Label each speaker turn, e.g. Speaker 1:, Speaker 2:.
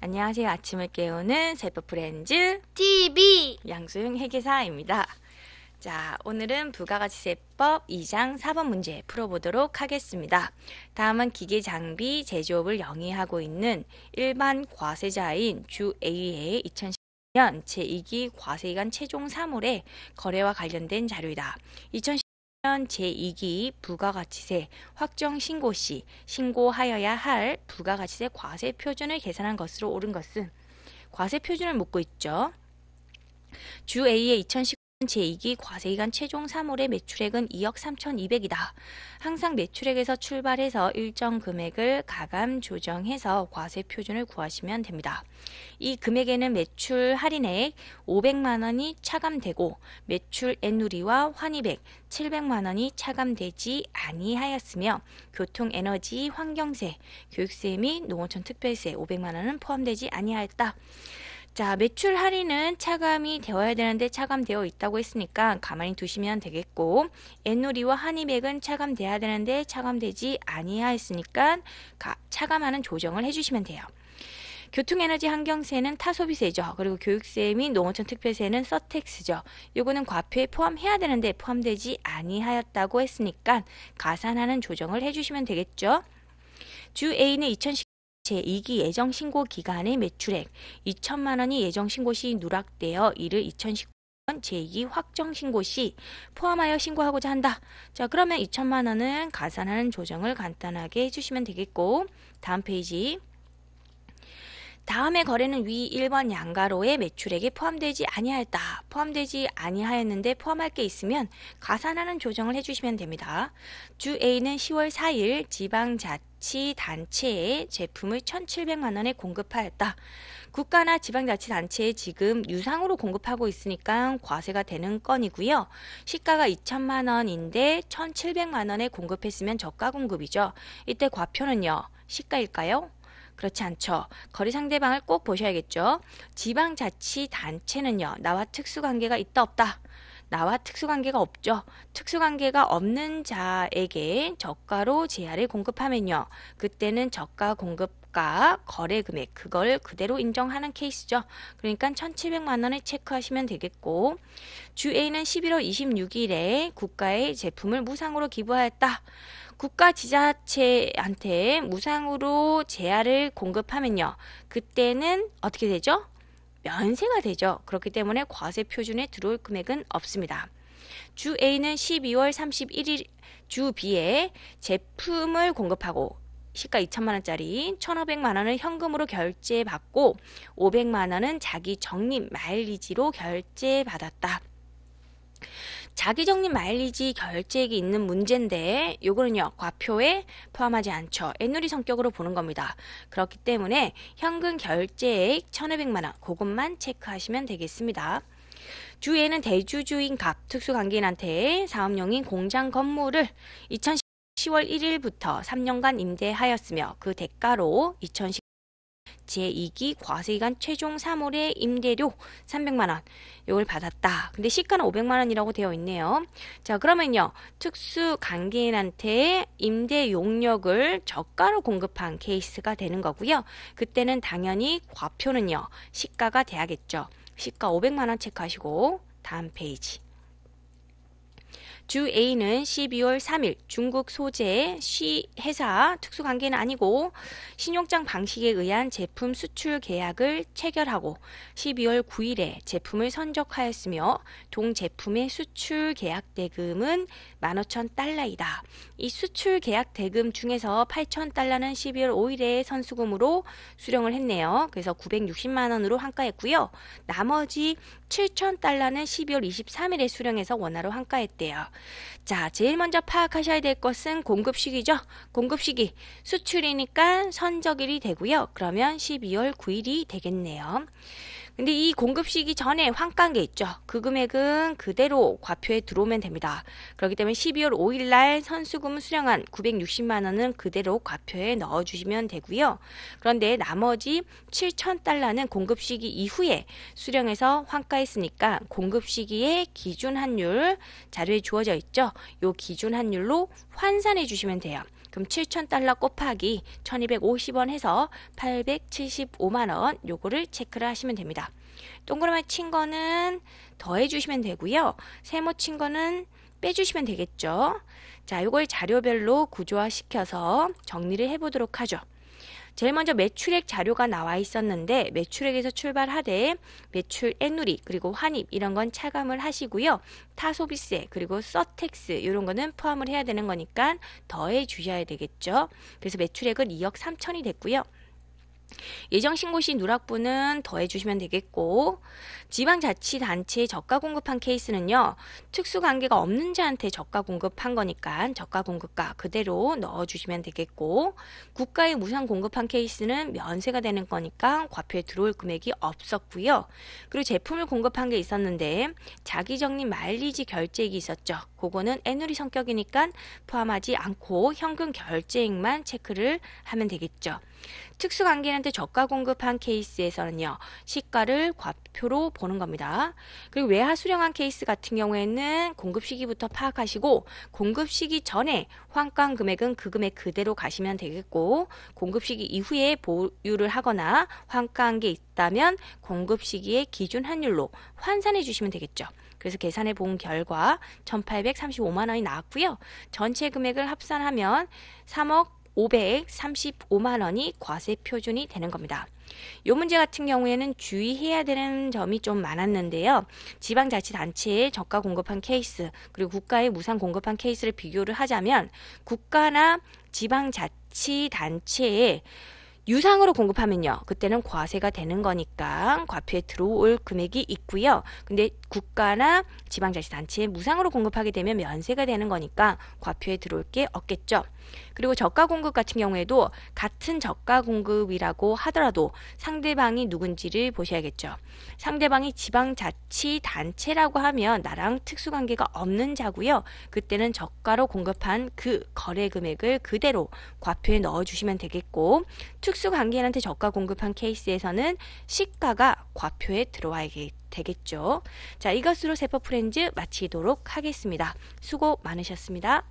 Speaker 1: 안녕하세요. 아침을 깨우는 세법 프렌즈
Speaker 2: TV
Speaker 1: 양소영 회계사입니다. 자, 오늘은 부가가치세법 2장 4번 문제 풀어보도록 하겠습니다. 다음은 기계장비 제조업을 영위하고 있는 일반 과세자인 주 A의 2010년 제2기 과세기간 최종 사물의 거래와 관련된 자료이다. 2010년 제2기 부가가치세 확정 신고 시 신고하여야 할 부가가치세 과세 표준을 계산한 것으로 옳은 것은 과세 표준을 묻고 있죠. 주 A의 2019년 제2기 과세기간 최종 사물의 매출액은 2억 3,200이다. 항상 매출액에서 출발해서 일정 금액을 가감 조정해서 과세 표준을 구하시면 됩니다. 이 금액에는 매출 할인액 500만 원이 차감되고 매출 애누리와 환입액 700만 원이 차감되지 아니하였으며 교통, 에너지, 환경세, 교육세 및 농어촌 특별세 500만 원은 포함되지 아니하였다. 자, 매출 할인은 차감이 되어야 되는데 차감되어 있다고 했으니까 가만히 두시면 되겠고, 애누리와 환입액은 차감돼야 되는데 차감되지 아니하였으니까 차감하는 조정을 해주시면 돼요. 교통에너지 환경세는 타소비세죠. 그리고 교육세 및 농어촌 특별세는 서택스죠. 요거는 과표에 포함해야 되는데 포함되지 아니하였다고 했으니까 가산하는 조정을 해주시면 되겠죠. 주 A는 2010 제2기 예정신고 기간의 매출액 2천만 원이 예정신고 시 누락되어 이를 2019년 제2기 확정신고 시 포함하여 신고하고자 한다. 자, 그러면 2천만 원은 가산하는 조정을 간단하게 해주시면 되겠고, 다음 페이지. 다음의 거래는 위 1번 양가로의 매출액에 포함되지 아니하였다. 포함되지 아니하였는데 포함할 게 있으면 가산하는 조정을 해주시면 됩니다. 주 A는 10월 4일 지방자치단체에 제품을 1,700만 원에 공급하였다. 국가나 지방자치단체에 지금 유상으로 공급하고 있으니까 과세가 되는 건이고요. 시가가 2천만 원인데 1,700만 원에 공급했으면 저가 공급이죠. 이때 과표는요, 시가일까요? 그렇지 않죠. 거래 상대방을 꼭 보셔야겠죠. 지방자치단체는요, 나와 특수관계가 있다 없다? 나와 특수관계가 없죠. 특수관계가 없는 자에게 저가로 재화를 공급하면요, 그때는 저가 공급가 거래 금액 그걸 그대로 인정하는 케이스죠. 그러니까 1,700만 원을 체크하시면 되겠고, 주 A는 11월 26일에 국가에 제품을 무상으로 기부하였다. 국가 지자체한테 무상으로 재화를 공급하면요, 그때는 어떻게 되죠? 면세가 되죠. 그렇기 때문에 과세 표준에 들어올 금액은 없습니다. 주 A는 12월 31일 주 B에 제품을 공급하고 시가 2천만 원짜리 1,500만 원을 현금으로 결제받고 500만 원은 자기 적립 마일리지로 결제받았다. 자기 적립 마일리지 결제액이 있는 문제인데 요거는요, 과표에 포함하지 않죠. 애누리 성격으로 보는 겁니다. 그렇기 때문에 현금 결제액 1,500만 원 그것만 체크하시면 되겠습니다. 주 A는 대주주인 갑 특수관계인한테 사업용인 공장 건물을 2010월 1일부터 3년간 임대하였으며 그 대가로 2010 제2기 과세기간 최종 사물의 임대료 300만 원 이걸 받았다. 근데 시가는 500만 원이라고 되어 있네요. 자, 그러면요, 특수관계인한테 임대 용역을 저가로 공급한 케이스가 되는 거고요. 그때는 당연히 과표는요, 시가가 돼야겠죠. 시가 500만 원 체크하시고 다음 페이지. 주 A는 12월 3일 중국 소재 회사 특수관계는 아니고 신용장 방식에 의한 제품 수출 계약을 체결하고 12월 9일에 제품을 선적하였으며 동제품의 수출 계약 대금은 15,000달러이다. 이 수출 계약 대금 중에서 8,000달러는 12월 5일에 선수금으로 수령을 했네요. 그래서 960만 원으로 환가했고요. 나머지 7,000달러는 12월 23일에 수령해서 원화로 환가했대요. 자, 제일 먼저 파악하셔야 될 것은 공급시기죠. 공급시기 수출이니까 선적일이 되고요. 그러면 12월 9일이 되겠네요. 근데 이 공급시기 전에 환가한 게 있죠. 그 금액은 그대로 과표에 들어오면 됩니다. 그렇기 때문에 12월 5일 날 선수금을 수령한 960만 원은 그대로 과표에 넣어주시면 되고요. 그런데 나머지 7,000달러는 공급시기 이후에 수령해서 환가했으니까 공급시기의 기준환율 자료에 주어져 있죠. 요 기준환율로 환산해 주시면 돼요. 그럼 7,000달러 곱하기 1,250원 해서 875만원 요거를 체크를 하시면 됩니다. 동그라미 친 거는 더해 주시면 되고요. 세모 친 거는 빼주시면 되겠죠. 자, 요걸 자료별로 구조화 시켜서 정리를 해보도록 하죠. 제일 먼저 매출액 자료가 나와 있었는데 매출액에서 출발하되 매출 애누리 그리고 환입 이런 건 차감을 하시고요. 타소비세 그리고 서택스 이런 거는 포함을 해야 되는 거니까 더해 주셔야 되겠죠. 그래서 매출액은 2억 3천이 됐고요. 예정신고시 누락분은 더해주시면 되겠고 지방자치단체에 저가 공급한 케이스는요. 특수관계가 없는 자한테 저가 공급한 거니까 저가 공급가 그대로 넣어주시면 되겠고 국가에 무상 공급한 케이스는 면세가 되는 거니까 과표에 들어올 금액이 없었고요. 그리고 제품을 공급한 게 있었는데 자기적립 마일리지 결제액이 있었죠. 그거는 애누리 성격이니까 포함하지 않고 현금 결제액만 체크를 하면 되겠죠. 특수관계한테 저가 공급한 케이스에서는요. 시가를 과표로 보는 겁니다. 그리고 외화 수령한 케이스 같은 경우에는 공급 시기부터 파악하시고 공급 시기 전에 환가한 금액은 그 금액 그대로 가시면 되겠고 공급 시기 이후에 보유를 하거나 환가한 게 있다면 공급 시기의 기준 환율로 환산해 주시면 되겠죠. 그래서 계산해 본 결과 1,835만 원이 나왔고요. 전체 금액을 합산하면 3억 535만 원이 과세 표준이 되는 겁니다. 이 문제 같은 경우에는 주의해야 되는 점이 좀 많았는데요. 지방자치단체에 저가 공급한 케이스 그리고 국가에 무상 공급한 케이스를 비교를 하자면 국가나 지방자치단체에 유상으로 공급하면요. 그때는 과세가 되는 거니까 과표에 들어올 금액이 있고요. 근데 국가나 지방자치단체에 무상으로 공급하게 되면 면세가 되는 거니까 과표에 들어올 게 없겠죠. 그리고 저가 공급 같은 경우에도 같은 저가 공급이라고 하더라도 상대방이 누군지를 보셔야겠죠. 상대방이 지방자치단체라고 하면 나랑 특수관계가 없는 자고요. 그때는 저가로 공급한 그 거래 금액을 그대로 과표에 넣어주시면 되겠고 특수관계인한테 저가 공급한 케이스에서는 시가가 과표에 들어와야 되겠죠. 자, 이것으로 세법 프렌즈 마치도록 하겠습니다. 수고 많으셨습니다.